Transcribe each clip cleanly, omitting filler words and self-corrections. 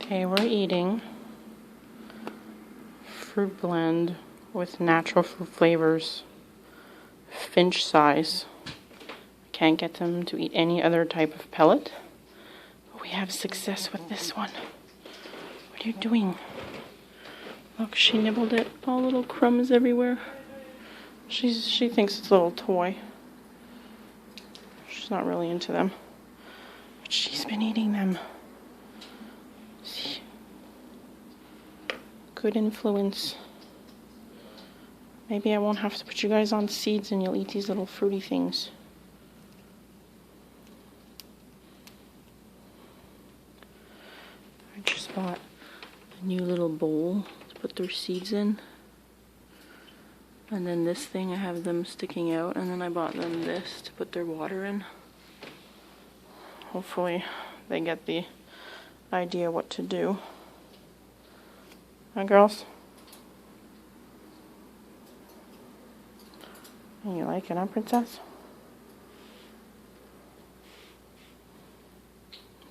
Okay, we're eating fruit blend with natural fruit flavors, finch size. Can't get them to eat any other type of pellet, but we have success with this one. What are you doing? Look, she nibbled it. All little crumbs everywhere. She thinks it's a little toy. She's not really into them, but she's been eating them. See? Good influence. Maybe I won't have to put you guys on seeds and you'll eat these little fruity things. I just bought a new little bowl to put their seeds in. And then this thing, I have them sticking out. And then I bought them this to put their water in. Hopefully they get the idea what to do. Hi, girls. You like it, huh, princess?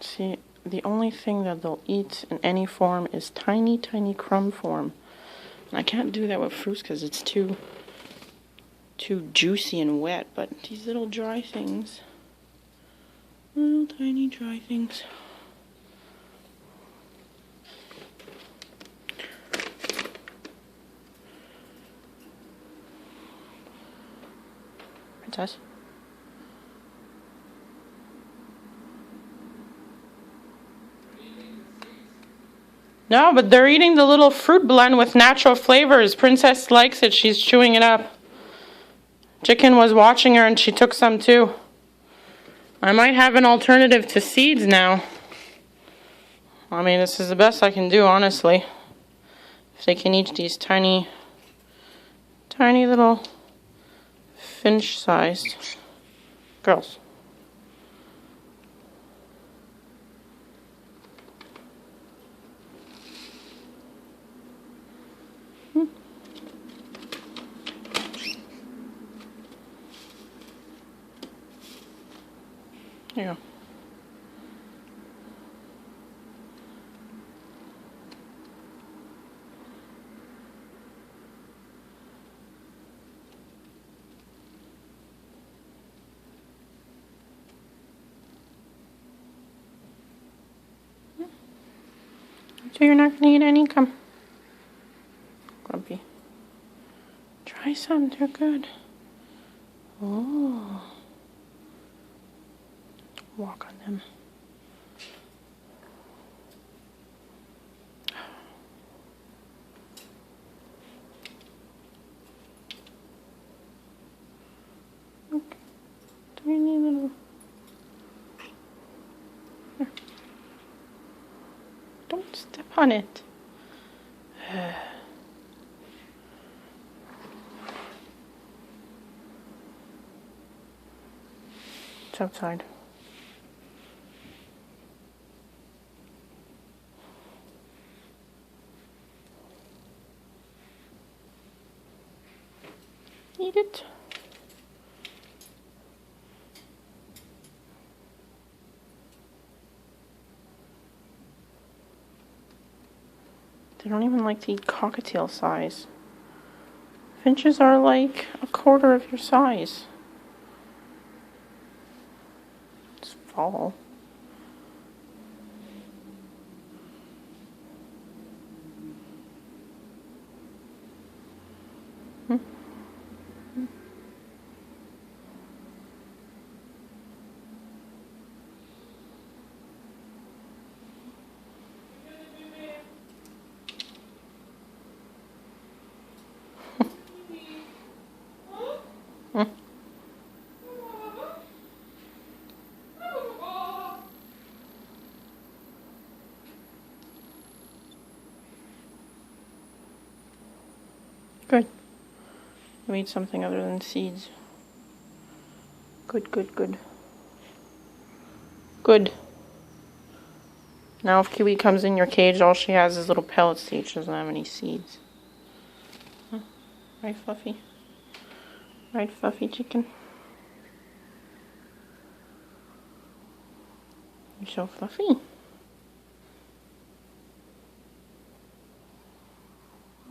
See, the only thing that they'll eat in any form is tiny, tiny crumb form. And I can't do that with fruits because it's too juicy and wet. But these little dry things, little tiny dry things. Princess? No, but they're eating the little fruit blend with natural flavors. Princess likes it. She's chewing it up. Chicken was watching her and she took some too. I might have an alternative to seeds now. I mean, this is the best I can do, honestly. If they can eat these tiny, tiny little finch-sized girls. There you go. So you're not going to eat any? Come. Grumpy. Try some. They're good. Oh. Walk on them. Okay. Tiny little. Here. Don't step on it. It's outside. Eat it. They don't even like to eat cockatiel size. Finches are like a quarter of your size. It's fall. Good. You eat something other than seeds. Good, good, good. Good. Now if Kiwi comes in your cage, all she has is little pellets to eat. She doesn't have any seeds. Huh? Right, Fluffy? Right, Fluffy chicken? You're so fluffy.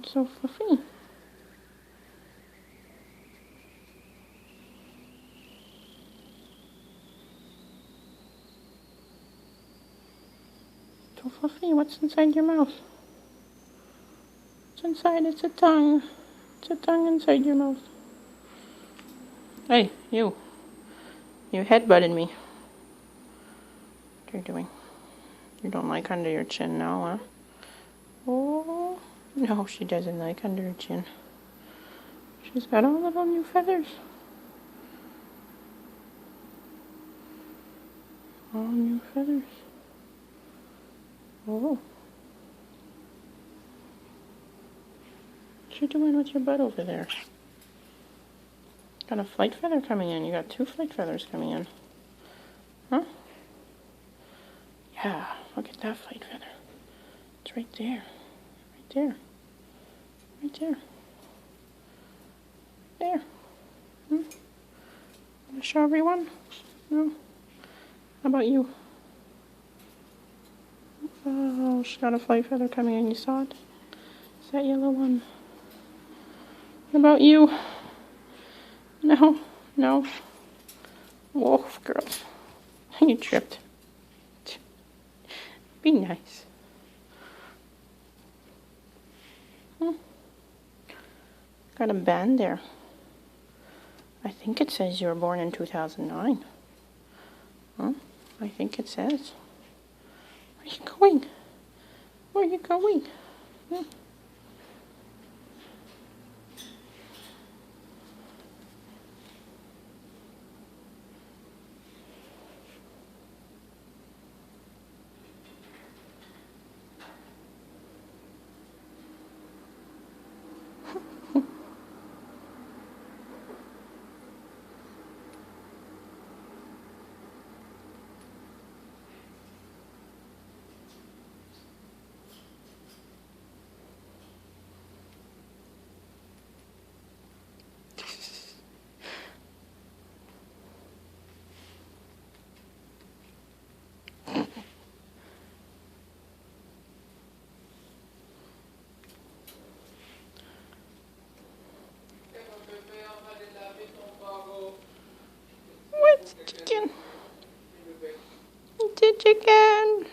So fluffy. So fluffy. What's inside your mouth? What's inside? It's a tongue. It's a tongue inside your mouth. Hey, you. You headbutted me. What are you doing? You don't like under your chin now, huh? Oh, no, she doesn't like under her chin. She's got all little new feathers. All new feathers. Oh. What you doing with your butt over there? Got a flight feather coming in. You got 2 flight feathers coming in. Huh? Yeah, look at that flight feather. It's right there. Right there. Right there. There. Hmm? Want to show everyone? No? How about you? Oh, she got a flight feather coming in. You saw it? It's that yellow one. What about you? No? No? Whoa, girls. You tripped. Be nice. Got a band there. I think it says you were born in 2009. Huh? I think it says. Where are you going? Where are you going? Hmm? What's chicken? It's a chicken.